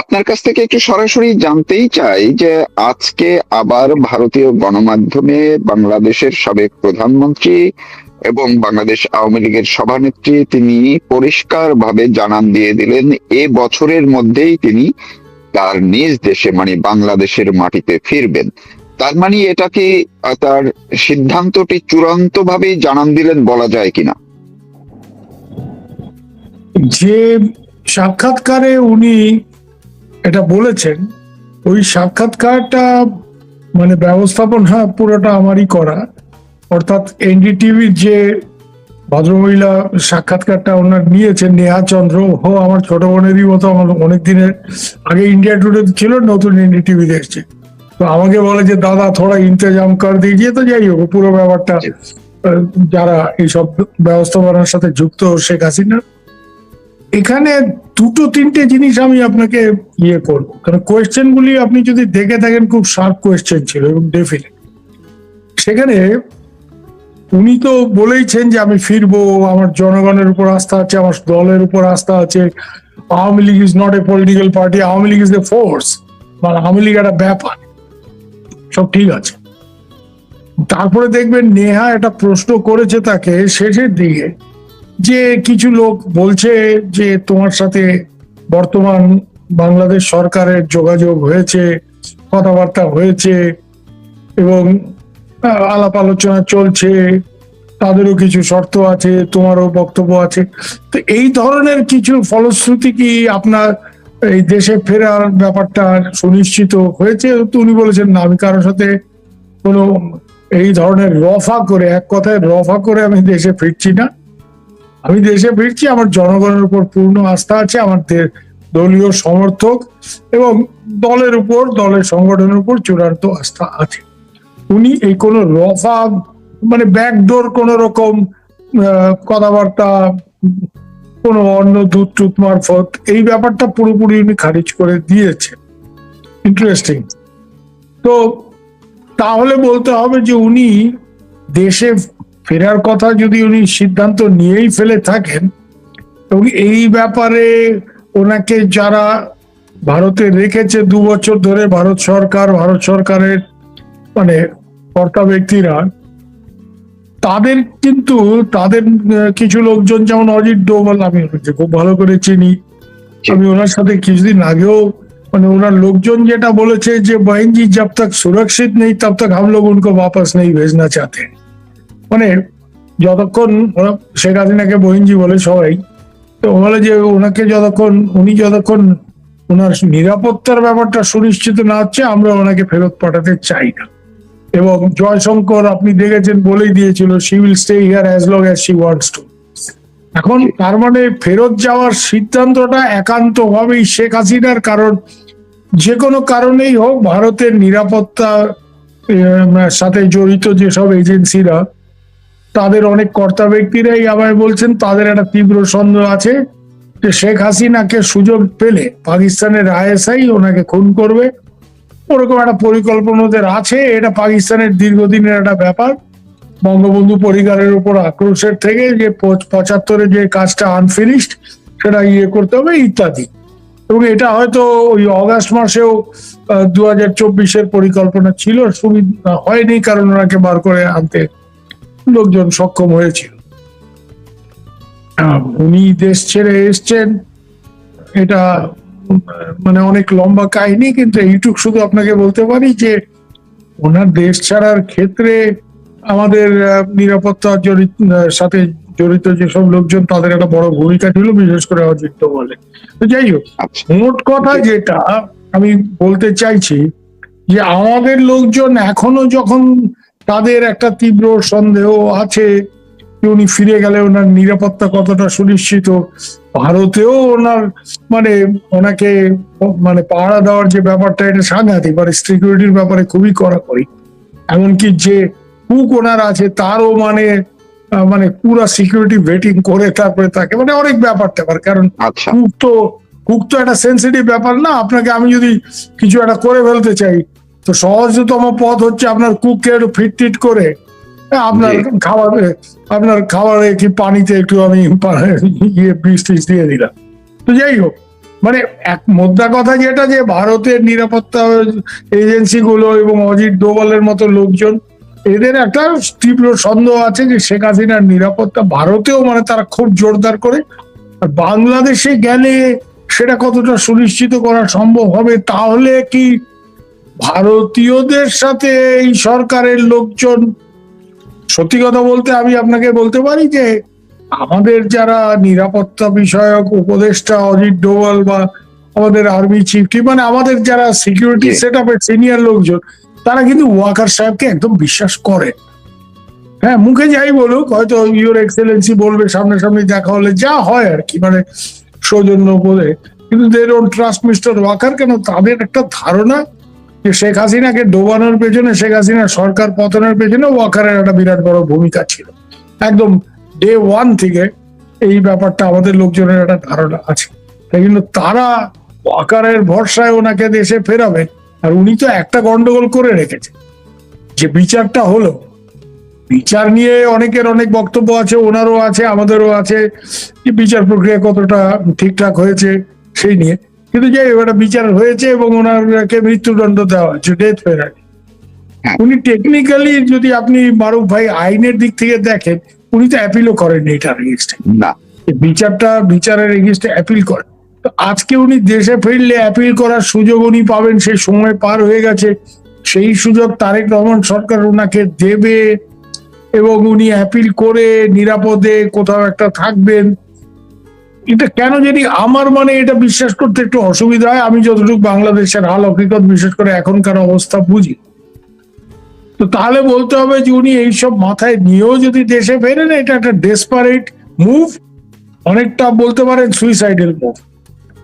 আপনার কাছ থেকে একটু সরাসরি জানতেই চাই যে আজকে আবার ভারতীয় গণমাধ্যমে বাংলাদেশের সাবেক প্রধানমন্ত্রী এবং বাংলাদেশ আওয়ামী লীগের সভানেত্রী তিনি পরিষ্কারভাবে জানান দিয়ে দিলেন এ বছরের মধ্যেই তিনি তার নিজ দেশে মানে বাংলাদেশের মাটিতে ফিরবেন। তার মানে এটা কি তার সিদ্ধান্তটি চূড়ান্ত ভাবেই জানান দিলেন বলা যায় কিনা? যে সাক্ষাৎকারে উনি এটা বলেছেন, ওই সাক্ষাৎকারটা মানে ব্যবস্থাপনা পুরোটা আমারই করা। অর্থাৎ এনডিটিভির যে ভদ্রমহিলা সাক্ষাৎকারটা ওনার নিয়েছেন, নেহা চন্দ্র, ও আমার ছোট বোনেরই মতো, আমার অনেক দিনের আগে ইন্ডিয়া টুডে ছিল, নতুন এনডিটিভি দেখছে। তো আমাকে বলে যে দাদা থোড়া ইন্তজাম কর দিয়েছে। তো যাই হোক, পুরো ব্যাপারটা যারা এইসব ব্যবস্থাপনার সাথে যুক্ত, শেখ হাসিনা, এখানে দুটো তিনটে জিনিস আমি আপনাকে করবো, কারণ কোয়েশ্চেন গুলি আপনি যদি দেখে থাকেন খুব শার্প কোয়েশ্চেন ছিল এবং ডেফিনেট। সেখানে উনি তো বলেইছেন যে আমি ফিরবো, আমার জনগণের উপর আস্থা আছে, আমার দলের উপর আস্থা আছে। Awami League is not a political party, Awami League is a force, মানে আওয়ামী লীগ একটা ব্যাপার, সব ঠিক আছে। তারপরে দেখবেন নেহা একটা প্রশ্ন করেছে তাকে শেষের দিকে, যে কিছু লোক বলছে যে তোমার সাথে বর্তমান বাংলাদেশ সরকারের যোগাযোগ হয়েছে, কথাবার্তা হয়েছে এবং আলাপ আলোচনা চলছে, তাদেরও কিছু শর্ত আছে, তোমারও বক্তব্য আছে। তো এই ধরনের কিছু ফলশ্রুতি কি আপনার এই দেশে ফেরার ব্যাপারটা সুনিশ্চিত হয়েছে? তো উনি বলেছেন না, আমি কারোর সাথে কোনো এই ধরনের রফা করে, এক কথায় রফা করে আমি দেশে ফিরছি না। আমি দেশে ফিরছি, আমার জনগণের উপর পূর্ণ আস্থা আছে, আমার দলীয় সমর্থক এবং দলের উপর, দলের সংগঠনের উপর চূড়ান্ত আস্থা আছে। উনি এই কোনো রফা মানে ব্যাকডোর কোন রকম কথাবার্তা, কোনো অন্য দূত টুত মারফত, এই ব্যাপারটা পুরোপুরি উনি খারিজ করে দিয়েছে। ইন্টারেস্টিং। তো তাহলে বলতে হবে যে উনি দেশে ফেরার কথা যদি উনি সিদ্ধান্ত নিয়েই ফেলে থাকেন, এবং এই ব্যাপারে ওনাকে যারা ভারতে রেখেছে 2 বছর ধরে, ভারত সরকার, ভারত সরকারের মানে কর্তা ব্যক্তিরা, তাদের কিন্তু তাদের কিছু লোকজন, যেমন অজিত ডোভাল, আমি খুব ভালো করে চিনি, আমি ওনার সাথে কিছুদিন আগেও মানে ওনার লোকজন যেটা বলেছে যে बहन जी जब तक सुरक्षित नहीं तब तक हम लोग उनको वापस नहीं भेजना चाहते। মানে যতক্ষণ শেখ হাসিনাকে বহিনজি বলে সবাই, তো বলে যে ওনাকে উনি যতক্ষণ ওনার নিরাপত্তার ব্যাপারটা সুনিশ্চিত না হচ্ছে, আমরা ওনাকে ফেরত পাঠাতে চাই না। এবং জয়শঙ্কর আপনি দেখেছেন বলেই দিয়েছিল, she will stay here as long as she wants to। এখন তার মানে ফেরত যাওয়ার সিদ্ধান্তটা একান্ত ভাবেই শেখ হাসিনার, কারণ যে কোনো কারণেই হোক ভারতের নিরাপত্তা সাথে জড়িত যেসব এজেন্সিরা, তাদের অনেক কর্তা ব্যক্তিরাই আমায় বলছেন তাদের একটা তীব্র সন্দেহ আছে যে শেখ হাসিনাকে সুযোগ পেলে পাকিস্তানের আইএসআই ওনাকে খুন করবে, ওরকম একটা পরিকল্পনা ওদের আছে। এটা পাকিস্তানের দীর্ঘদিনের একটা ব্যাপার, বঙ্গবন্ধু পরিবারের উপর আক্রোশের থেকে যে 75-এ যে কাজটা আনফিনিশড সেটা করতে হবে ইত্যাদি। এবং এটা হয়তো ওই অগাস্ট মাসেও 2024-এর পরিকল্পনা ছিল, সুবিধা হয়নি কারণ ওনাকে বার করে আনতে লোকজন সক্ষম হয়েছিল। উনি দেশ ছেড়ে এসছেন, এটা মানে অনেক লম্বা কাহিনী, কিন্তু এইটুক শুধু আপনাকে বলতে পারি যে ওনার দেশ ছাড়ার ক্ষেত্রে আমাদের নিরাপত্তার সাথে জড়িত যেসব লোকজন, তাদের একটা বড় ভূমিকা ছিল, বিশেষ করে অজিত বলে। তো যাই হোক, মোট কথা যেটা আমি বলতে চাইছি যে আমাদের লোকজন এখনো যখন তাদের একটা তীব্র সন্দেহ আছে উনি ফিরে গেলে ওনার নিরাপত্তা কতটা সুনিশ্চিত, ভারতেও ওনার মানে ওনাকে মানে পাহারা দেওয়ার যে ব্যাপারটা, এটা সাংঘাতিক, মানে সিকিউরিটির ব্যাপারে খুবই কড়াকড়ি। এমনকি যে কুক ওনার আছে তারও মানে মানে পুরা সিকিউরিটি ভেটিং করে তারপরে তাকে মানে অনেক ব্যাপার ট্যাপার, কারণ কুক তো একটা সেন্সিটিভ ব্যাপার না। আপনাকে আমি যদি কিছু একটা করে ফেলতে চাই, তো সহজতম পথ হচ্ছে আপনার কুককে একটু ফিট করে আপনার খাবারে কি পানিতে একটু আমি বিষ টিষ দিয়ে দিলাম। তো যাই হোক, মানে এক মোদ্দা কথা যেটা, যে ভারতের নিরাপত্তা এজেন্সি গুলো এবং অজিত ডোভালের মতো লোকজন, এদের একটা তীব্র সন্দেহ আছে যে শেখ হাসিনার নিরাপত্তা ভারতেও মানে তারা খুব জোরদার করে, আর বাংলাদেশে গেলে সেটা কতটা সুনিশ্চিত করা সম্ভব হবে, তাহলে কি ভারতীয়দের সাথে এই সরকারের লোকজন, সত্যি কথা বলতে আমি আপনাকে বলতে পারি যে আমাদের যারা নিরাপত্তা বিষয়ক উপদেষ্টা অজিত ডোভাল বা আমাদের আর্মি চিফ, মানে আমাদের যারা সিকিউরিটি জি। সেট আপের সিনিয়র লোকজন, তারা কিন্তু ওয়াকার সাহেবকে একদম বিশ্বাস করে। হ্যাঁ, মুখে যাই বলুক, হয়তো ইউর এক্সেলেন্সি বলবে, সামনাসামনি দেখা হলে যা হয় আর কি, মানে সৌজন্য বলে, কিন্তু they don't trust mister Waker. কেন? তাদের একটা ধারণা যে শেখ হাসিনাকে ডোবানোর পেছনে, শেখ হাসিনা সরকার পতনের পেছনে ওয়াকারের একটা বিরাট বড় ভূমিকা ছিল। একদম ডে ওয়ান থেকে এই ব্যাপারটা আমাদের লোকজনের একটা ধারণা আছে। তাই জন্য তারা ওয়াকারের ভরসায় ওনাকে দেশে ফেরাবেন। আর উনি তো একটা গন্ডগোল করে রেখেছে, যে বিচারটা হলো, বিচার নিয়ে অনেকের অনেক বক্তব্য আছে, ওনারও আছে, আমাদেরও আছে, যে বিচার প্রক্রিয়া কতটা ঠিকঠাক হয়েছে সেই নিয়ে। কিন্তু যে একটা বিচার হয়েছে এবং ওনাকে মৃত্যুদণ্ড দেওয়া হয়েছে, ডেথ পেনাল্টি। হ্যাঁ। উনি টেকনিক্যালি, যদি আপনি মারুফ ভাই আইনের দিক থেকে দেখেন, উনি তো অ্যাপিলও করেননি এটার এগেইনস্টে। না। বিচারের এগেইনস্টে অ্যাপিল করেন। তো আজকে উনি দেশে ফিরলে অ্যাপিল করার সুযোগ উনি পাবেন, সেই সময় পার হয়ে গেছে। সেই সুযোগ তারেক রহমান সরকার ওনাকে দেবে এবং উনি অ্যাপিল করে নিরাপদে কোথাও একটা থাকবেন। এটা কেন জানি আমার মানে এটা বিশ্বাস করতে একটু অসুবিধা হয়, আমি যতটুকু বাংলাদেশের হাল হকিকত বিশেষ করে এখনকার অবস্থা বুঝি। তো তাহলে বলতে হবে যে উনি এইসব মাথায় নিয়েও যদি দেশে ফেরেন, এটা একটা ডেসপারেট মুভ, অনেকটা বলতে পারেন সুইসাইডাল মুভ।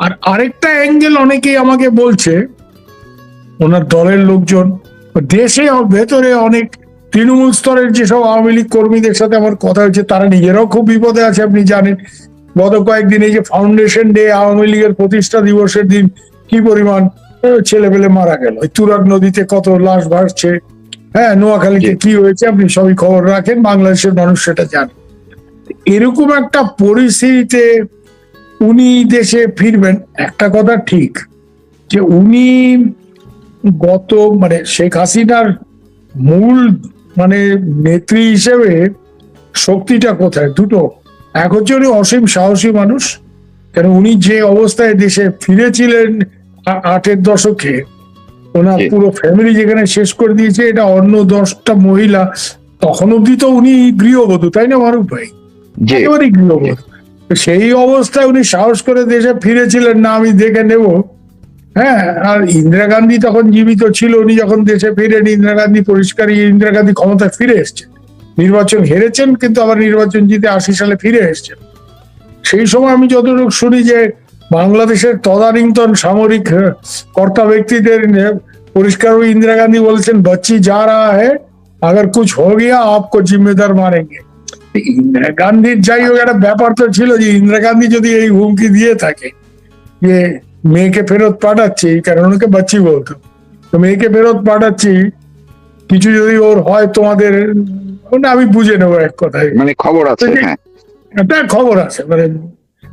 আর আরেকটা অ্যাঙ্গেল অনেকেই আমাকে বলছে, ওনার দলের লোকজন, দেশে ভেতরে অনেক তৃণমূল স্তরের যেসব আওয়ামী লীগ কর্মীদের সাথে আমার কথা হয়েছে, তারা নিজেরাও খুব বিপদে আছে। আপনি জানেন গত কয়েকদিন এই যে ফাউন্ডেশন ডে, আওয়ামী লীগের প্রতিষ্ঠা দিবসের দিন কি পরিমাণ ছেলেপেলে মারা গেল, তুরাগ নদীতে কত লাশ ভাসছে, হ্যাঁ, নোয়াখালীতে কি হয়েছে, আপনি সবই খবর রাখেন, বাংলাদেশের মানুষ সেটা জানে। এরকম একটা পরিস্থিতিতে উনি দেশে ফিরবেন, একটা কথা ঠিক যে উনি গত মানে শেখ হাসিনার মূল মানে নেত্রী হিসেবে শক্তিটা কোথায়? দুটো, এক হচ্ছে উনি অসীম সাহসী মানুষ, কেন উনি যে অবস্থায় দেশে ফিরেছিলেন 8-এর দশকে, ওনার পুরো ফ্যামিলি যেখানে শেষ করে দিয়েছে, এটা অন্য 10টা মহিলা, তখন অব্দি তো উনি গৃহবধূ, তাই না মারুফ ভাই? একেবারেই গৃহবধূ। সেই অবস্থায় উনি সাহস করে দেশে ফিরেছিলেন, না আমি দেখে নেব। হ্যাঁ, আর ইন্দিরা গান্ধী তখন জীবিত ছিল, উনি যখন দেশে ফিরেন, ইন্দিরা গান্ধী পরিষ্কারই, ইন্দিরা গান্ধী ক্ষমতায় ফিরে এসছেন, নির্বাচন হেরেছেন কিন্তু আবার নির্বাচন জিতে 80 সালে ফিরে এসছেন। সেই সময় আমি যতটুকু শুনি যে বাংলাদেশের তদানীন্তন সামরিক কর্তা ব্যক্তিদের পরিষ্কার ইন্দিরা গান্ধী বলছেন, বচ্চি যা রা হ্যায়, আগার কুছ হো গিয়া আপকো জিম্মেদার মারেঙ্গে। ইন্দিরা গান্ধীর যাই হোক একটা ব্যাপার তো ছিল যে ইন্দিরা গান্ধী যদি এই হুমকি দিয়ে থাকে যে মেয়েকে ফেরত পাঠাচ্ছি, কারণ ওনাকে বাচ্চি বলতো, তো মেয়েকে ফেরত পাঠাচ্ছি, কিছু যদি ওর হয় তোমাদের, আমি বুঝে নেবো, এক কথায় মানে খবর আছে। হ্যাঁ, একটা খবর আছে, মানে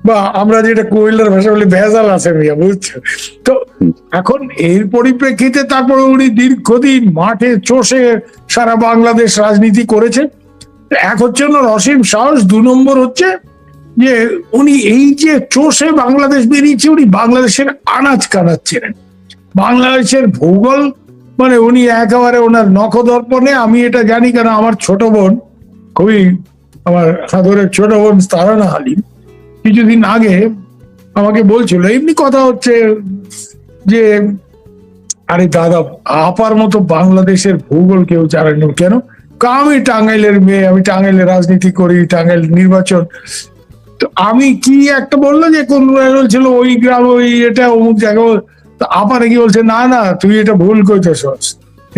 বা আমরা যেটা কুমিল্লার ভাষা বলি ভেজাল আছে মিয়া, বুঝছো তো। এখন এর পরিপ্রেক্ষিতে তারপরে উনি দীর্ঘদিন মাঠে চষে সারা বাংলাদেশ রাজনীতি করেছে। এক হচ্ছে ওনার অসীম সাহস, 2 নম্বর হচ্ছে যে উনি এই যে চষে বাংলাদেশ বেরিয়েছে, উনি বাংলাদেশের আনাজ কানাজ চেনেন, বাংলাদেশের ভূগোল, মানে উনি একেবারে ওনার নখদর্পণে। আমি এটা জানি কেন, আমার ছোট বোন, খুবই আমার সাদরের ছোট বোন তারানা হালিম, কিছুদিন আগে আমাকে বলছিল, এমনি কথা হচ্ছে যে আরে দাদা, আপার মতো বাংলাদেশের ভূগোল কেউ জানেন না। কেন? আমি টাঙ্গাইলের মেয়ে, আমি টাঙ্গাইলে রাজনীতি করি, টাঙ্গাইল নির্বাচন। তো আমি কি একটা বললো যে কোন বলছিল ওই গ্রাম, ওই এটা অমুক জায়গা, আপা নাকি বলছে না না তুই এটা ভুল করতেছস,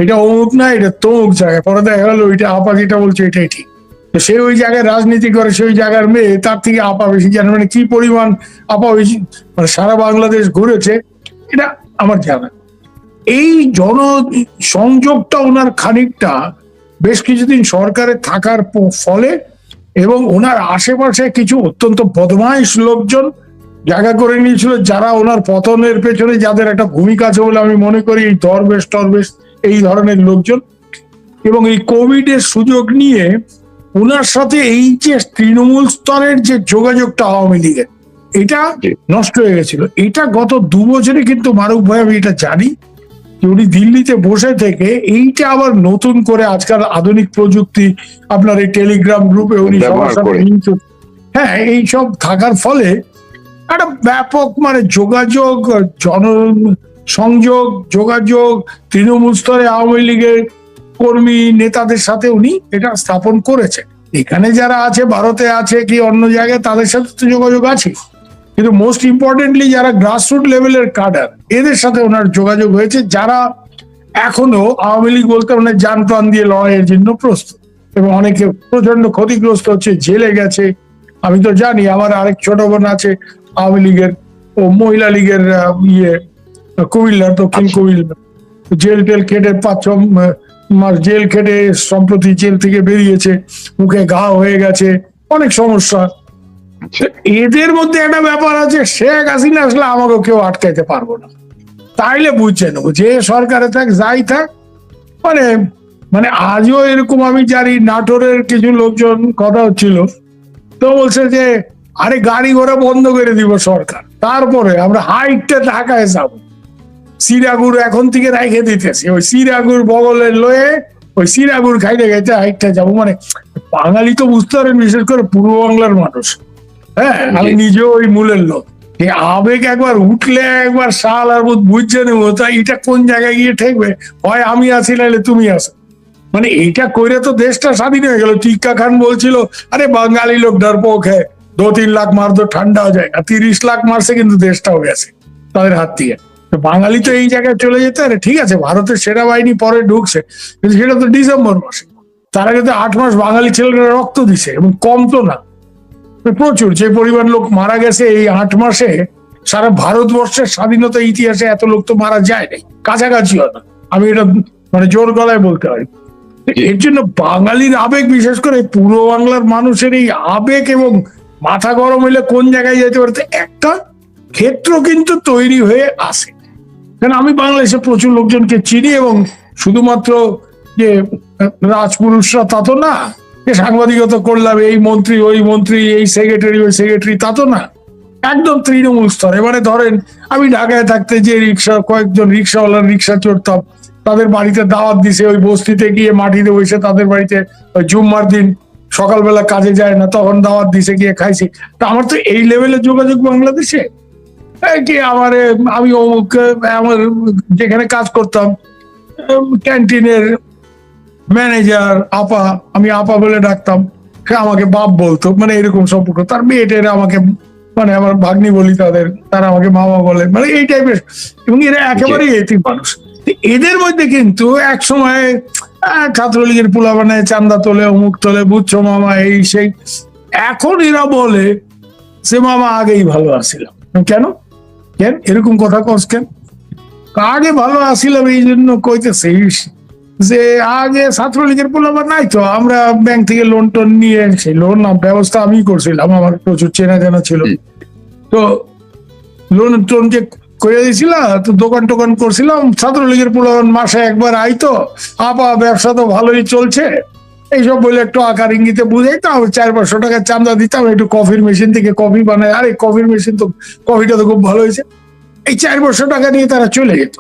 এটা অমুক না, এটা তমুক জায়গায়। পরে দেখা গেল ওইটা আপা যেটা বলছে এটাই ঠিক। তো সে ওই জায়গায় রাজনীতি করে, সেই জায়গার মেয়ে, তার থেকে আপা বেশি জানে, মানে কি পরিমাণ আপা বেশি, মানে সারা বাংলাদেশ ঘুরেছে, এটা আমার জানা। এই জনসংযোগটা ওনার খানিকটা বেশ কিছুদিন সরকারে থাকার ফলে, এবং ওনার আশেপাশে কিছু অত্যন্ত বদমাইশ লোকজন জায়গা করে নিয়েছিল, যারা ওনার পতনের পেছনে যাদের একটা ভূমিকা আছে বলে আমি মনে করি, এই দরবেশ টরবেশ এই ধরনের লোকজন। এবং এই কোভিড এর সুযোগ নিয়ে ওনার সাথে এই যে তৃণমূল স্তরের যে যোগাযোগটা আওয়ামী লীগের, এটা নষ্ট হয়ে গেছিল। এটা গত 2 বছরে কিন্তু মারুফ ভাই আমি এটা জানি যে উনি দিল্লিতে বসে থেকে এইটা আবার নতুন করে আজকাল আধুনিক প্রযুক্তি, আপনার এই টেলিগ্রাম গ্রুপে উনি সবার সাথে হ্যাঁ এইসব থাকার ফলে একটা ব্যাপক মানে যোগাযোগ, সংযোগ, যোগাযোগ তৃণমূল স্তরে আওয়ামী লীগের কর্মী নেতাদের সাথে উনি এটা স্থাপন করেছে। এখানে যারা আছে, ভারতে আছে কি অন্য জায়গায়, তাদের সাথে তো যোগাযোগ আছে, কিন্তু মোস্ট ইম্পর্টেন্টলি যারা গ্রাসরুট লেভেলের কাডার, এদের সাথে ওনার যোগাযোগ হয়েছে, যারা এখনো আওয়ামী লীগ বলতে মানে জান প্রাণ দিয়ে লড়াইয়ের জন্য প্রস্তুত। এবং অনেকে প্রচন্ড ক্ষতিগ্রস্ত হচ্ছে, জেলে গেছে। আমি তো জানি আমার আরেক ছোট বোন আছে আওয়ামী লীগের, ও মহিলা লীগের কুমিল্লা, দক্ষিণ কুমিল্লা, জেল টেল খেটে 5-6 মাস জেল খেটে সম্প্রতি জেল থেকে বেরিয়েছে, মুখে ঘা হয়ে গেছে, অনেক সমস্যা। এদের মধ্যে একটা ব্যাপার আছে, শেখ হাসিনা আসলে আমাকেও কেউ আটকাইতে পারবো না, তাইলে বুঝছে নেবো যে সরকারে থাক যাই থাক। মানে মানে আজও এরকম আমি জানি নাটোরের কিছু লোকজন কথা হচ্ছিল, তো বলছে যে আরে গাড়ি ঘোড়া বন্ধ করে দিব সরকার, তারপরে আমরা হাইটটা ঢাকায় যাবো, সিরাগুড় এখন থেকে রেখে দিতেছি, ওই সিরাগুড় বগলের লয়ে ওই সিরাগুড় খাইতে খাইতে হাইটটা যাবো। মানে বাঙালি তো বুঝতে পারেন, বিশেষ করে পূর্ব বাংলার মানুষ, হ্যাঁ আমি নিজেও ওই মূলের লোক, এই আবেগ একবার উঠলে একবার শাল আর বুঝছে নেবো, তাই এটা কোন জায়গায় গিয়ে ঠেকবে, হয় আমি আছি নাহলে তুমি আছো। মানে এইটা কইরে তো দেশটা স্বাধীন হয়ে গেল। টিক্কা খান বলছিল আরে বাঙালি লোক ডরপোক হ্যাঁ, 2-3 লাখ মার তো ঠান্ডা হয়ে যায়, 30 লাখ মারছে কিন্তু দেশটাও গেছে তাদের হাত থেকে। বাঙালি তো এই জায়গায় চলে যেতে পারে, ঠিক আছে ভারতের সেনাবাহিনী পরে ঢুকছে, কিন্তু সেটা তো ডিসেম্বর মাসে, তার আগে তো 8 মাস বাঙালি ছেলেরা রক্ত দিছে, এবং কম তো না, প্রচুর। যে পরিমাণ লোক মারা গেছে এই 8 মাসে, সারা ভারতবর্ষের স্বাধীনতা ইতিহাসে এত লোক তো মারা যায় নাই, কাছাকাছিও না, আমি এটা মানে জোর গলায় বলতে পারি। এর জন্য বাঙালির আবেগ, বিশেষ করে পূর্ব বাংলার মানুষের এই আবেগ এবং মাথা গরম হইলে কোন জায়গায় যেতে পারতে একটা ক্ষেত্র কিন্তু তৈরি হয়ে আসে। কারণ আমি বাংলাদেশে প্রচুর লোকজনকে চিনি, এবং শুধুমাত্র যে রাজপুরুষরা তা তো না, যে সাংবাদিকতা করলাম এই মন্ত্রী ওই মন্ত্রী, এই সেক্রেটারি ওই সেক্রেটারি, তা তো না, একদম তৃণমূল স্তরে। মানে ধরেন আমি ঢাকায় থাকতে যে কয়েকজন রিক্সাওয়ালার রিক্সা চড়তাম, তাদের বাড়িতে দাওয়াত দিছে, ওই বস্তিতে গিয়ে মাটিতে বসে তাদের বাড়িতে জুম্মার দিন সকালবেলা কাজে যায় না, তখন দাওয়াত দিছে, গিয়ে খাইছি। তা আমার তো এই লেভেলের যোগাযোগ বাংলাদেশে কি আমার, আমি অমুক আমার যেখানে কাজ করতাম ক্যান্টিনের ম্যানেজার আপা, আমি আপা বলে ডাকতাম, সে আমাকে বাপ বলতো, মানে এরকম সম্পর্ক। তার মেয়েটেরা আমাকে, মানে আমার ভাগ্নি বলি তাদের, তারা আমাকে মামা বলে, মানে এই টাইপের। এবং এরা একেবারেই এতিম মানুষ। এদের মধ্যে কিন্তু এক সময় ছাত্রলীগের পোলা বানায়, চান্দা তোলে, অমুক তোলে, বুঝছো মামা এই সেই। এখন এরা বলে সে মামা আগেই ভালো আসছিলাম। কেন কেন এরকম কথা কস কেন? আগে ভালো আসছিলাম এই জন্য কইতেছে যে আগে ছাত্রলীগের পোলাবার নাই তো, আমরা ব্যাংক থেকে লোন টোন নিয়ে, সেই লোন না ব্যবস্থা আমি করছিলাম, আমার প্রচুর চেনা জানা ছিল, তো লোন টোন যে করে দিয়েছিল, তো দোকান টোকান করছিলাম, ছাত্রলীগের পোলাবার মাসে একবার আইতো, আপা ব্যবসা তো ভালোই চলছে এইসব বলে একটু আকার ইঙ্গিতে বুঝাইতাম, 400-500 টাকা চান্দা দিতাম, একটু কফির মেশিন থেকে কফি বানায়, আরে কফির মেশিন তো, কফিটা তো খুব ভালো হয়েছে, এই 400 টাকা নিয়ে তারা চলে যেত।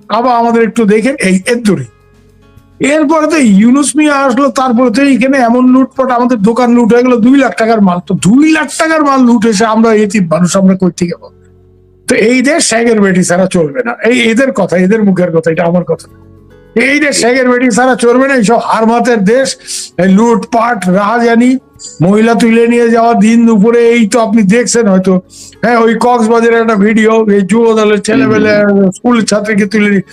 আবার আমাদের একটু দেখেন এই এর দূরে। এরপরে তো ইউনুস মিয়া আসলো, তারপরে তো এইখানে এমন লুটপাট, আমাদের দোকান লুট হয়ে গেল 2 লাখ টাকার মাল। তো 2 লাখ টাকার মাল লুট এসে আমরা এতিম মানুষ, আমরা কই থেকে পাবো? তো এই দেশ শেখের বেটি ছাড়া চলবে না, এই এদের কথা, এদের মুখের কথা, এটা আমার কথা না। এই দেশ শেখের বেটি ছাড়া চলবে না, এইসব হারমাতের দেশ, লুটপাট রাহাজানি, মহিলা তুলে নিয়ে যাওয়া দিন দুপুরে, এই তো আপনি দেখছেন হয়তো, হ্যাঁ ওই কক্সবাজারের একটা ভিডিও, এই যুব দলের ছেলেবেলে স্কুলের ছাত্রীকে তুলে নিয়ে,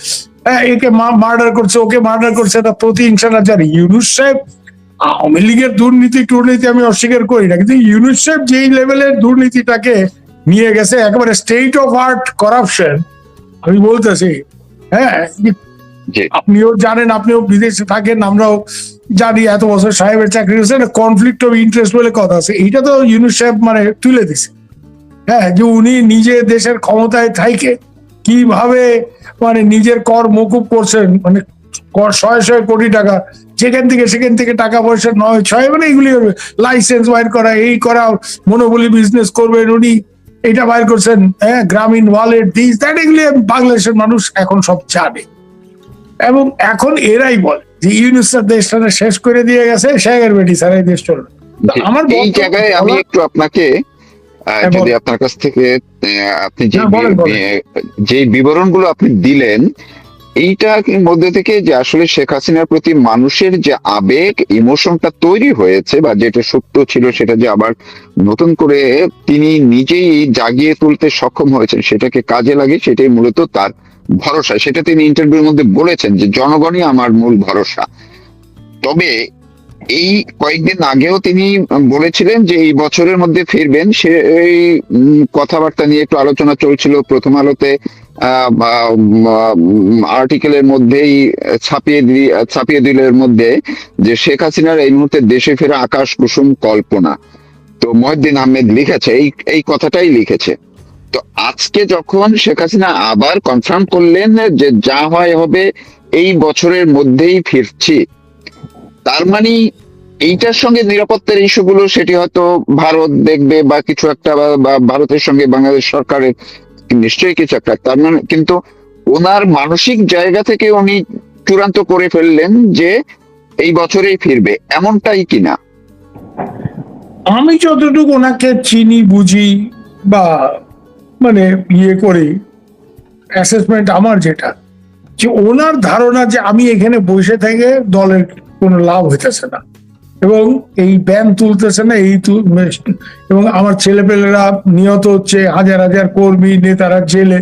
হ্যাঁ একে মার্ডার করছে, ওকে মার্ডার করছে, এটা প্রতিহিংসা না। যার ইউনুস সাহেব, আওয়ামী লীগের দুর্নীতি আমি অস্বীকার করি না, কিন্তু ইউনুস সাহেব যেই লেভেলের দুর্নীতিটাকে নিয়ে গেছে, একেবারে স্টেট অফ আর্ট করাপশন, আমি বলতেছি। হ্যাঁ আপনিও জানেন, আপনিও বিদেশে থাকেন, আমরাও জানি, এত বছর সাহেবের চাকরি হচ্ছে, কনফ্লিক্ট অফ ইন্টারেস্ট বলে কথা আছে, এইটা তো ইউনুস সাহেব মানে তুলে দিছে। হ্যাঁ, যে উনি নিজে দেশের ক্ষমতায় থাইকে কিভাবে মানে নিজের কর মকুব করছেন, মানে কর শয়ে শয়ে কোটি টাকা, সেখান থেকে টাকা পয়সা নয় ছয় মানে এগুলি লাইসেন্স বাইর করা, এই করা, মনোপলি বিজনেস করবেন উনি, এটা বাইর করছেন। হ্যাঁ, গ্রামীণ ওয়ালেট দিস দ্যাট, এগুলি বাংলাদেশের মানুষ এখন সব জানে। এবং এখন এরাই বলে যে ইউনুস দেশটা শেষ করে দিয়ে গেছে, শেখের বেটি স্যার এই দেশ চলবে। তো আমার এই জায়গায় আমি একটু আপনাকে যদি আপনার কাছ থেকে আপনি যে বিবরণগুলো আপনি দিলেন, এইটা মধ্যে থেকে যে আসলে শেখ হাসিনার প্রতি মানুষের যে আবেগ, ইমোশনটা তৈরি হয়েছে বা যেটা সত্য ছিল সেটা যে আবার নতুন করে তিনি নিজেই জাগিয়ে তুলতে সক্ষম হয়েছেন, সেটাকে কাজে লাগে, সেটাই মূলত তার ভরসা। সেটা তিনি ইন্টারভিউর মধ্যে বলেছেন যে জনগণই আমার মূল ভরসা। তবে এই কয়েকদিন আগেও তিনি বলেছিলেন যে এই বছরের মধ্যে ফিরবেন, সেই কথাবার্তা নিয়ে একটু আলোচনা চলছিল প্রথম আলোতে, আর্টিকেলের মধ্যেই ছাপিয়ে দিলের মধ্যে যে শেখ হাসিনার এই মুহূর্তে দেশে ফেরা আকাশ কুসুম কল্পনা। তো মহিউদ্দিন আহমেদ লিখেছে এই কথাটাই লিখেছে। তো আজকে যখন শেখ হাসিনা আবার কনফার্ম করলেন যে যা হয় হবে, এই বছরের মধ্যেই ফিরছি, তার মানে এইটার সঙ্গে নিরাপত্তার ইস্যুগুলো সেটি হয়তো ভারত দেখবে বা কিছু একটা, বা ভারতের সঙ্গে বাংলাদেশ সরকারের নিশ্চয়ই কিছু একটা, তার মানে কিন্তু ওনার মানসিক জায়গা থেকে উনি চূড়ান্ত করে ফেললেন যে এই বছরেই ফিরবে, এমনটাই কিনা? আমি যতটুকু ওনাকে চিনি বুঝি বা মানে করি অ্যাসেসমেন্ট আমার যেটা, যে ওনার ধারণা যে আমি এখানে বসে থেকে দলের কোনো লাভ হইতেছে না এবং এই ব্যান তুলতেছে না, এবং আমার ছেলেপেলেরা নিহত হচ্ছে, হাজার হাজার কর্মী নেতারা জেলে।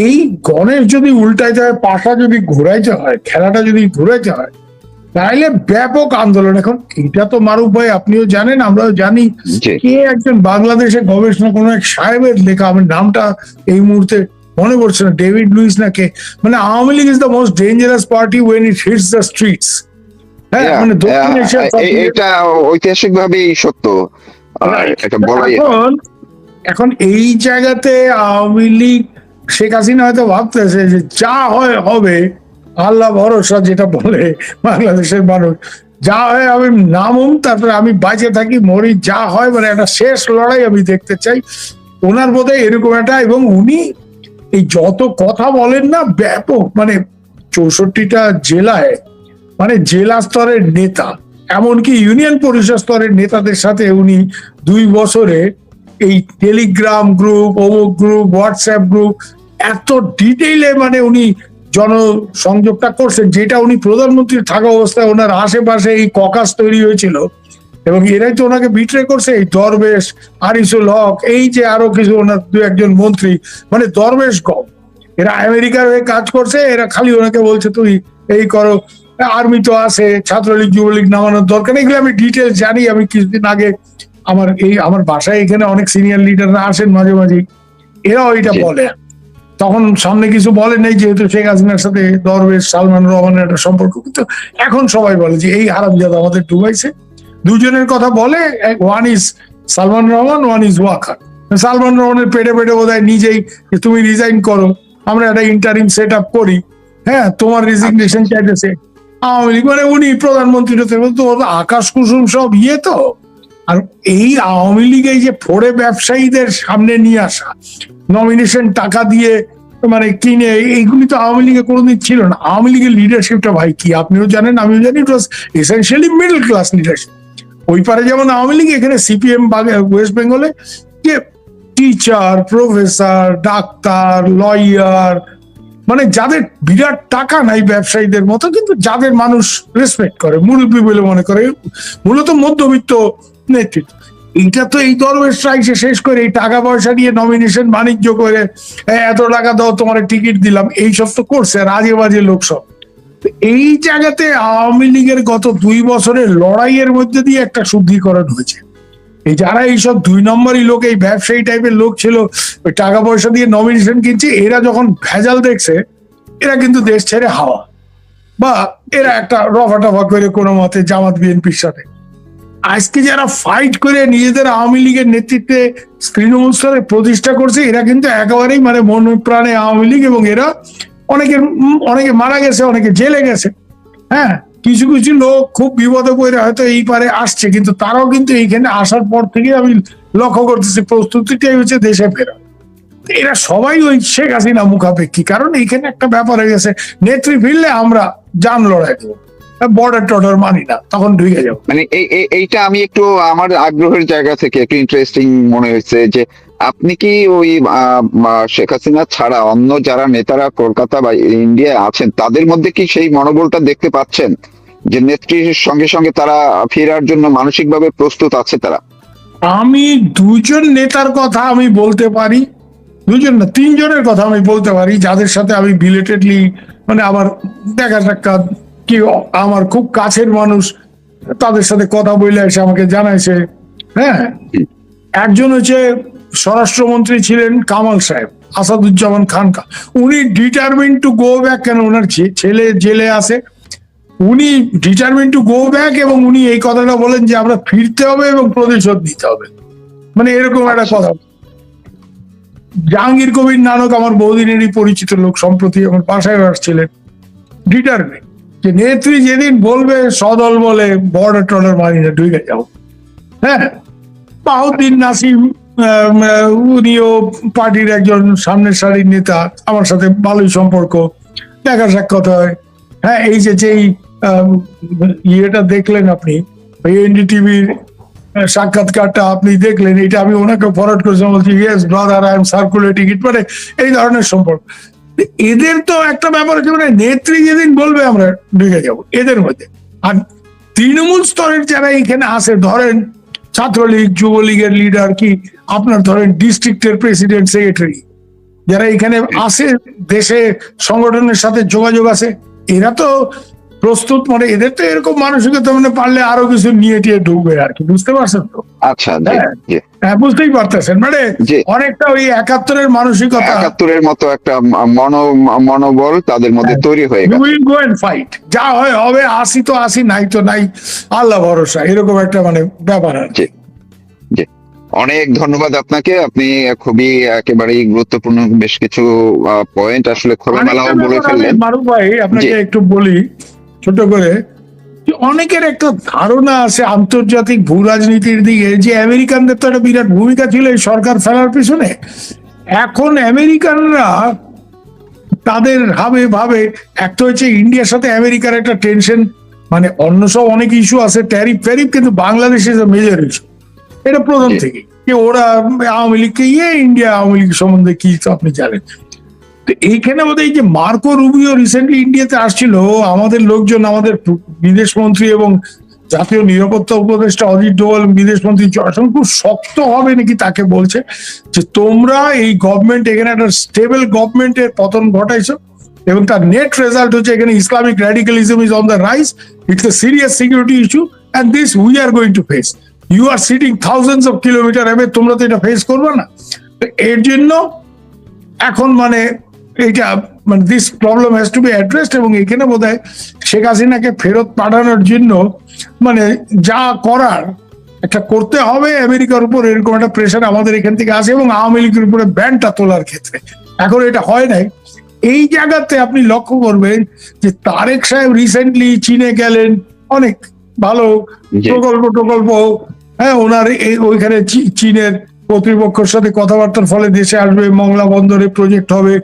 এই গণেশ যদি উল্টাইতে হয়, পাশা যদি ঘুরাইতে হয়, খেলাটা যদি ঘুরাইতে হয়, তাহলে ব্যাপক আন্দোলন। এখন এটা তো মারুফ ভাই আপনিও জানেন, আমরাও জানি, কে একজন বাংলাদেশের গবেষণা কোন এক সাহেবের লেখা, আমার নামটা এই মুহূর্তে মনে পড়ছে না, ডেভিড লুইস না কে, মানে Awami League is the most dangerous party when it hits the streets. হ্যাঁ, মানে দক্ষিণ এশিয়ার এটা ঐতিহাসিক ভাবে সত্য। এখন এই জায়গাতে আওয়ামী লীগ, শেখ হাসিনা হয়তো ভাবতেছে যে যা হয় হবে, আল্লাহ ভরসা যেটা বলে বাংলাদেশের মানুষ, যা হয় আমি নামুম, তারপরে আমি বাঁচে থাকি মরি, যা হয় মানে একটা শেষ লড়াই আমি দেখতে চাই। ওনার বোধহয় এরকম একটা, এবং উনি এই যত কথা বলেন না ব্যাপক, মানে 64টা জেলায়, মানে জেলা স্তরের নেতা, এমনকি ইউনিয়ন পরিষদ স্তরের নেতাদের সাথে উনি 2 বছরে এই টেলিগ্রাম গ্রুপ, অমুক গ্রুপ, হোয়াটসঅ্যাপ গ্রুপ, এত ডিটেইলে মানে উনি জনসংযোগটা করছেন, যেটা উনি প্রধানমন্ত্রী থাকা অবস্থায় ওনার আশেপাশে এই ককাস তৈরি হয়েছিল, এবং এরাই তো ওনাকে বিট্রে করছে, এই দরবেশ, আনিসুল হক, এই যে আরো কিছু ওনার 2-1 মন্ত্রী, মানে দরবেশ গম, এরা আমেরিকার হয়ে কাজ করছে, এরা খালি ওনাকে বলছে তুই এই করো, আর্মি তো আছে, ছাত্রলীগ যুবলীগ নামানোর দরকার নেই, এগুলো আমি ডিটেলস জানি। আমি কিছুদিন আগে আমার বাসায় এখানে অনেক সিনিয়র লিডাররা আসেন মাঝে মাঝে, এরাও এটা বলে। তখন সামনে কিছু বলে নেই, যেহেতু শেখ হাসিনার সাথে দরবেশ সালমান রহমানের একটা সম্পর্ক, কিন্তু এখন সবাই বলে যে এই হারামজাদা আমাদের ডুবাইছে। দুজনের কথা বলে, one is Salman Rahman, one is Waker. সালমান রহমানের পেটে পেটে বোধহয় নিজেই তুমি রিজাইন করো, আমরা একটা ইন্টারিম সেট আপ করি, হ্যাঁ তোমার রেজিগনেশন চাইতেছে আওয়ামী লীগ, মানে উনি প্রধানমন্ত্রী হতে তো আকাশ কুসুম সব তো। আর এই আওয়ামী লীগ এই যে ফোড়ে ব্যবসায়ীদের সামনে নিয়ে আসা, নমিনেশন টাকা দিয়ে মানে কিনে, এইগুলি তো আওয়ামী লীগে কোনোদিন ছিল না। আওয়ামী লীগের লিডারশিপটা ভাই কি আপনিও জানেন আমিও জানি, ইট ওয়াজ এসেনশিয়ালি মিডল ক্লাস লিডারশিপ। ওই পারে যেমন আওয়ামী লীগ, এখানে সিপিএম ওয়েস্ট বেঙ্গলে যে টিচার, প্রফেসর, ডাক্তার, লয়ার, মানে যাদের বিরাট টাকা নাই ব্যবসায়ীদের মতো, কিন্তু যাদের মানুষ রেসপেক্ট করে, মুরব্বী বলে মনে করে, মূলত মধ্যবিত্ত নেতৃত্ব। এইটা তো এই দরবেশরা এসে শেষ করে এই টাকা পয়সা নিয়ে নমিনেশন বাণিজ্য করে, এত টাকা দাও তোমার টিকিট দিলাম, এইসব তো করছে আর আজে বাজে লোক সব। এই জায়গাতে আওয়ামী লীগের গত 2 বছরের লড়াইয়ের মধ্যে দিয়ে একটা শুদ্ধিকরণ হয়েছে। এই যারা এইসব 2 নম্বরই লোক, এই ব্যবসায়ী টাইপের লোক ছিল, ওই টাকা পয়সা দিয়ে নমিনেশন কিনছে, এরা যখন ভেজাল দেখছে, এরা কিন্তু দেশ ছেড়ে হাওয়া, বা এরা একটা রফা টফা করে কোনো মতে জামাত বিএনপির সাথে। আজকে যারা ফাইট করে নিজেদের আওয়ামী লীগের নেতৃত্বে তৃণমূল স্তরে প্রতিষ্ঠা করছে, এরা কিন্তু একেবারেই মানে মন প্রাণে আওয়ামী লীগ, এবং এরা অনেকে মারা গেছে, অনেকে জেলে গেছে। হ্যাঁ, কিছু কিছু লোক খুব বিপদে পড়ে হয়তো এই পারে আসছে, কিন্তু তারাও কিন্তু এইখানে আসার পর থেকে আমি লক্ষ্য করতেছি প্রস্তুতিটাই হচ্ছে দেশে ফেরা। এরা সবাই ওই শেখ হাসিনা মুখাপেক্ষী, কারণ এইখানে একটা ব্যাপার হয়ে গেছে, নেত্রী ফিরলে আমরা জান লড়াই দেবো, বর্ডার টর্ডার মানি না, তখন ঢুকে যাবো। মানে এইটা আমি একটু আমার আগ্রহের জায়গা থেকে একটু ইন্টারেস্টিং মনে হয়েছে যে আপনি কি ওই শেখ হাসিনা ছাড়া অন্য যারা নেতারা কলকাতা বা ইন্ডিয়ায় আছেন তাদের মধ্যে কি সেই মনোবলটা দেখতে পাচ্ছেন যে নেত্রীর সঙ্গে সঙ্গে তারা ফেরার জন্য মানসিকভাবে প্রস্তুত আছে তারা? আমি দুজন নেতার কথা আমি বলতে পারি, দুজন না তিনজনের কথা আমি বলতে পারি, যাদের সাথে আমি বিলেটেডলি মানে আমার দেখা সাক্ষাৎ, কি আমার খুব কাছের মানুষ, তাদের সাথে কথা বলে এসে আমাকে জানাইছে। হ্যাঁ, একজন হচ্ছে স্বরাষ্ট্রমন্ত্রী ছিলেন কামাল সাহেব, আসাদুজ্জামান খান। উনি ডিটারমিন টু গো ব্যাক, কেন ওনার ছেলে জেলে আছে, উনি ডিটারমিন টু গো ব্যাক, এবং উনি এই কথাটা বলেন যে আমরা ফিরতে হবে এবং প্রতিশোধ নিতে হবে, মানে এরকম একটা কথা। জাহাঙ্গীর কবির নানক আমার বহুদিনেরই পরিচিত লোক, সম্প্রতি আমার বাসায় আসছিলেন, ডিটারমিন যে নেত্রী যেদিন বলবে সদল বলে বর্ডার টর্ডার মানি না, ঢুকে যাও। হ্যাঁ, বাহুদ্দিন নাসিম উনিও পার্টির একজন সামনের সারির নেতা, আমার সাথে ভালোই সম্পর্ক, দেখা সাক্ষাৎ হয়। হ্যাঁ, এই যেই ইয়েটা দেখলেন আপনি, এনডিটিভির সাক্ষাৎকারটা আপনি দেখলেন, এটা আমি ওনাকে ফরওয়ার্ড করেছিলাম, বলছি yes brother I am circulating it, মানে এই ধরনের সম্পর্ক। এদের তো একটা ব্যাপার আছে, মানে নেত্রী যেদিন বলবে আমরা ঢুকে যাবো এদের মধ্যে। আর তৃণমূল স্তরের যারা এখানে আসে, ধরেন ছাত্রলীগ যুবলীগের লিডার, কি আপনার ধরেন ডিস্ট্রিক্টের প্রেসিডেন্ট সেক্রেটারি, যারা এখানে আসে, দেশে সংগঠনের সাথে যোগাযোগ আছে, এরা তো প্রস্তুত, মানে এদের তো এরকম মানসিকতা, মানে পারলে আরো কিছু নিয়ে টিয়ে ঢুকবে আর কি, বুঝতে পারছেন তো? আচ্ছা, হ্যাঁ, বুঝতেই পারতেছেন, মানে জি, অনেকটা ওই 71-এর মানসিকতা, 71-এর মতো একটা মনোবল তাদের মধ্যে তৈরি হয়ে ইউ গেছে। উইল গো এন্ড ফাইট, যা হয় হবে, আসি তো আসি, নাই তো নাই, আল্লাহ ভরসা, এরকম একটা মানে ব্যাপার আর কি। জি, জি, অনেক ধন্যবাদ আপনাকে। আপনি খুবই একেবারেই গুরুত্বপূর্ণ বেশ কিছু পয়েন্ট আসলে খোলামেলাও আরেকটা বলে ব্যাপার আমি ফেললেন। মারুফ ভাই আপনাকে জি, একটু বলি ছোট করে, যে অনেকের একটা ধারণা আছে আন্তর্জাতিক ভূ রাজনীতির দিকে, যে আমেরিকানদের তো একটা বিরাট ভূমিকা ছিল এই সরকার ফেলার পিছনে। এখন আমেরিকানরা তাদের ভাবে একটা হচ্ছে ইন্ডিয়ার সাথে আমেরিকার একটা টেনশন, মানে অন্য সব অনেক ইস্যু আছে, ট্যারিফ ফ্যারিফ, কিন্তু Bangladesh is a major issue, এটা প্রথম জি, থেকে, যে ওরা আওয়ামী লীগকে ইন্ডিয়া আওয়ামী লীগ সম্বন্ধে কি তো আপনি জানেন। তো এইখানে বোধ এই যে মার্কো রুবিও রিসেন্টলি ইন্ডিয়াতে আসছিল, আমাদের লোকজন, আমাদের বিদেশ মন্ত্রী এবং জাতীয় নিরাপত্তা উপদেষ্টা অজিত ডোভাল, বিদেশ মন্ত্রী জয়শঙ্কর খুব শক্ত হবে নাকি তাকে বলছে যে তোমরা এই গভর্নমেন্ট, এখানে একটা স্টেবল গভর্নমেন্টের পতন ঘটাইছো, এবং তার নেট রেজাল্ট হচ্ছে এখানে Islamic radicalism is on the rise, it's a serious security issue, and this we are going to face, you are sitting thousands of kilometres away, তোমরা তো এটা ফেস করবে না। তো এর জন্য এখন মানে এইটা, মানে this problem has to B addressed, এবং এখানে বোধহয় শেখ হাসিনাকে ফেরত পাঠানোর জন্য মানে যা করার একটা করতে হবে, আমেরিকার উপর এরকম একটা প্রেশার আমাদের এখান থেকে আসে, এবং আওয়ামী লীগের উপরে ব্যানটা তোলার ক্ষেত্রে এখন এটা হয় নাই। এই জায়গাতে আপনি লক্ষ্য করবেন যে তারেক সাহেব রিসেন্টলি চীনে গেলেন, অনেক ভালো জি, প্রকল্প, হ্যাঁ, ওনার ওইখানে চীনের কর্তৃপক্ষের সাথে কথাবার্তার ফলে দেশে আসবে, মংলা বন্দরে প্রজেক্ট হবে,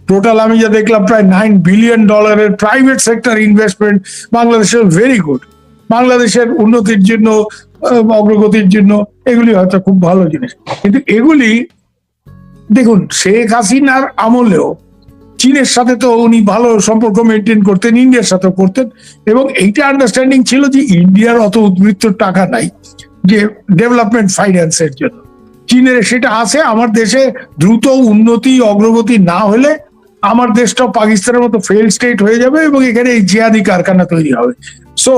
টোটাল আমি যা দেখলাম প্রায় $9 বিলিয়ন প্রাইভেট সেক্টর ইনভেস্টমেন্ট, বাংলাদেশের ভেরি গুড, বাংলাদেশের উন্নতির জন্য, অগ্রগতির জন্য এগুলি হয়তো খুব ভালো জিনিস, কিন্তু এগুলি দেখুন শেখ হাসিনার আমলেও চীনের সাথে তো উনি ভালো সম্পর্ক মেনটেন করতেন, ইন্ডিয়ার সাথে করতেন, এবং এইটা আন্ডারস্ট্যান্ডিং ছিল যে ইন্ডিয়ার অত উদ্বৃত্ত টাকা নাই যে ডেভেলপমেন্ট ফাইন্যান্সের জন্য, চীনের সেটা আছে। আমার দেশে দ্রুত উন্নতি অগ্রগতি না হলে আমার দেশটাও পাকিস্তানের মতো ফেল স্টেট হয়ে যাবে, এবং এখানে এই জিহাদি কারখানা তৈরি হবে। সো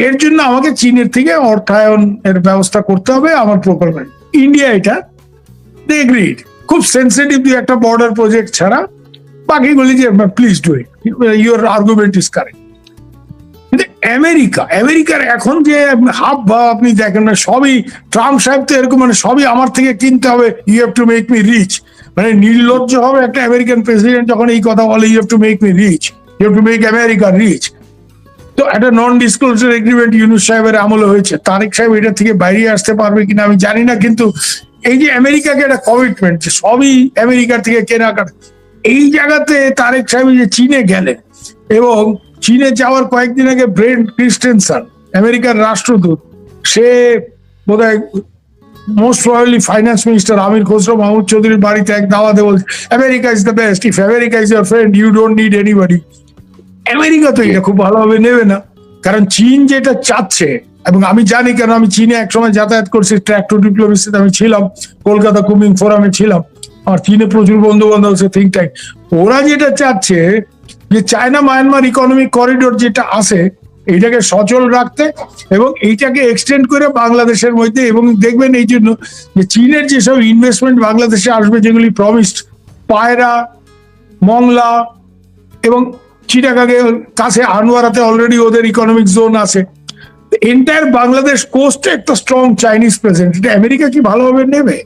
এর জন্য আমাকে চীনের থেকে অর্থায়ন এর ব্যবস্থা করতে হবে আমার প্রকল্পে। ইন্ডিয়া এটা দে এগ্রিড, খুব সেন্সিটিভ একটা বর্ডার প্রজেক্ট ছাড়া বাকিগুলি যে please do it, your argument is correct. কিন্তু আমেরিকার এখন যে হাব ভাব আপনি দেখেন না, সবই ট্রাম্প সাহেব তো এরকম, মানে সবই আমার থেকে কিনতে হবে, you have to make me rich. মানে নির্লজ্জ হবে একটা আমেরিকান প্রেসিডেন্ট যখন এই কথা বলে, you have to make me rich, you have to make America rich. তো একটা নন ডিসক্লোজার এগ্রিমেন্ট ইউনূস সাহেবের আমলে হয়েছে, তারেক সাহেব এটা থেকে বাইরে আসতে পারবে কিনা আমি জানি না, কিন্তু এই যে আমেরিকাকে একটা কমিটমেন্ট যে সবই আমেরিকার থেকে কেনাকাটা, এই জায়গাতে তারেক সাহেব যে চীনে গেলেন, এবং চীনে যাওয়ার কয়েকদিন আগে ব্রেন্ট ক্রিস্টেনসন আমেরিকার রাষ্ট্রদূত, সে বোধহয় most probably finance minister Amir Khasru Mahmud চৌধুরীর বাড়িতে এক দাওয়াতে বলছে America is the best, if America is your friend you don't need anybody. America তো এটা খুব ভালোভাবে নেবে না, কারণ চীন যেটা চাচ্ছে, এবং আমি জানি কেন, আমি চীনে একসময় যাতায়াত করছি, ট্র্যাক্টর ডিপ্লোমেসিতে আমি ছিলাম, কলকাতা কুমিং ফোরামে ছিলাম, আর চীনে প্রচুর বন্ধু বান্ধব আছে, থিঙ্ক ট্যাঙ্ক। ওরা যেটা চাচ্ছে যে চায়না মায়ানমার ইকোনমিক করিডোর যেটা আছে এইটাকে সচল রাখতে এবং এইটাকে এক্সটেন্ড করে বাংলাদেশের মধ্যে, এবং দেখবেন এই জন্য যে চীনের যেসব ইনভেস্টমেন্ট বাংলাদেশে আসবে যেগুলি প্রমিসড, পায়রা, মংলা এবং চিটাগাংয়ের কাছে আনোয়ারাতে অলরেডি ওদের ইকোনমিক জোন আছে, এন্টায়ার বাংলাদেশ কোস্টে একটা স্ট্রং চাইনিজ প্রেজেন্ট। এটা আমেরিকা কি ভালোভাবে নেবে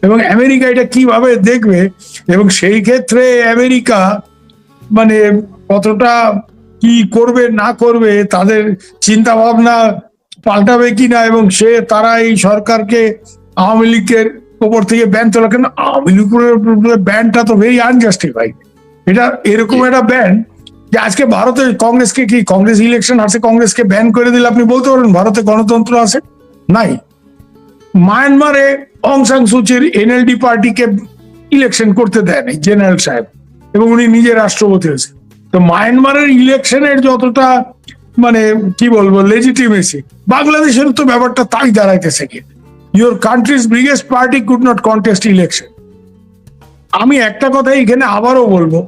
এবং আমেরিকা এটা কিভাবে দেখবে, এবং সেই ক্ষেত্রে আমেরিকা মানে কতটা কি করবে না করবে, তাদের চিন্তা ভাবনা পাল্টাবে কিনা, এবং তারা এই সরকারকে আওয়ামী লীগের উপর থেকে ব্যান তোলা, কেন আওয়ামী লীগের ব্যানটা তো ভেরি আনজাস্টিফাইড। এটা এরকম একটা ব্যান যে আজকে ভারতে কংগ্রেসকে কি, কংগ্রেস ইলেকশন আছে, কংগ্রেসকে ব্যান করে দিলে আপনি বলতে পারেন ভারতে গণতন্ত্র আছে? নাই। মায়ানমারে অং সান সুচির এনএলডি পার্টিকে ইলেকশন করতে দেয় নাই জেনারেল সাহেব, এবং উনি নিজে রাষ্ট্রপতি হয়েছে। তো মায়ানমারের ইলেকশনের যতটা মানে কি বলবো লেজিটিমেসি, বাংলাদেশের তো ব্যাপারটা তাই দাঁড়াইতেছে কি, your countries biggest party could not contest election. আমি একটা কথা এখানে আবারও বলবো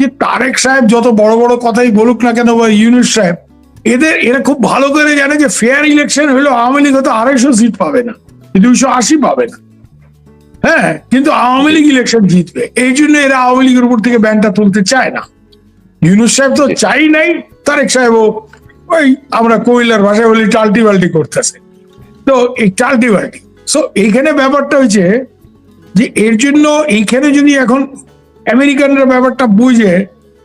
যে তারেক সাহেব যত বড় বড় কথাই বলুক না কেন, বা ইউনূস সাহেব, এরা খুব ভালো করে জানে যে ফেয়ার ইলেকশন হলো আওয়ামী লীগ হয়তো 250 সিট পাবে না, 280 পাবে না, হ্যাঁ, কিন্তু আওয়ামী লীগ ইলেকশন জিতবে, এই জন্য এরা আওয়ামী লীগের উপর থেকে ব্যানটা তুলতে চায় না। ইউনূস সাহেব তো চাই নাই, তারেক সাহেবও ওই আমরা কইলার ভাষায় বলি টাল্টি বাল্টি করতেছে। তো এই টাল্টি বাল্টি, সো এইখানে ব্যাপারটা হয়েছে যে এর জন্য এইখানে যদি এখন আমেরিকানরা ব্যাপারটা বুঝে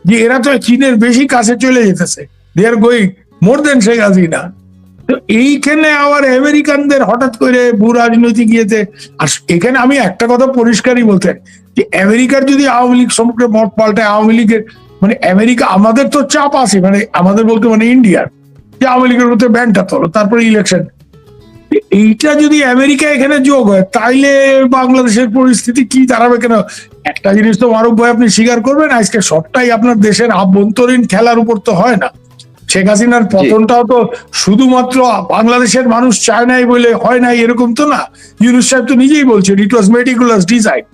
যে এরা তো চীনের বেশি কাছে চলে যেতেছে, দে আর গোয়িং মোর দেন শেখ হাসিনা, তো এইখানে আবার আমেরিকানদের হঠাৎ করে ভূ রাজনৈতিক ইয়েতে, আর এখানে আমি একটা কথা পরিষ্কারই বলতেন যে আমেরিকার যদি আওয়ামী লীগ সম্পর্কে মত পাল্টায়, আওয়ামী লীগের মানে আমেরিকা, আমাদের তো চাপ আছে, মানে আমাদের বলতে মানে ইন্ডিয়ার, যে আওয়ামী লীগের মধ্যে ব্যানটা তোলো, তারপরে ইলেকশন, এইটা যদি আমেরিকা এখানে যোগ হয় তাইলে বাংলাদেশের পরিস্থিতি কি দাঁড়াবে। কেন একটা জিনিস তো মারুফ ভাই আপনি স্বীকার করবেন, আজকে সবটাই আপনার দেশের আভ্যন্তরীণ খেলার উপর তো হয় না। শেখ হাসিনার পতনটাও তো শুধুমাত্র বাংলাদেশের মানুষ চায় নাই বলে হয় নাই এরকম তো না। ইউনূস সাহেব তো নিজেই বলছেন ইট ওয়াজ মেটিকুলাস ডিজাইন,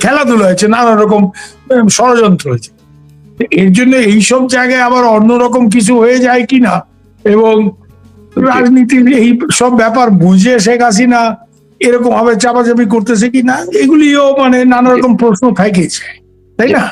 খেলাধুলা হয়েছে, নানা রকম ষড়যন্ত্র হয়েছে। এর জন্য এইসব জায়গায় আবার অন্যরকম কিছু হয়ে যায় কিনা, এবং রাজনীতির এই সব ব্যাপার বুঝে শেখ হাসিনা এরকম ভাবে চাপাচাপি করতেছে কিনা, এগুলিও মানে নানা রকম প্রশ্ন থাকেছে, তাই না?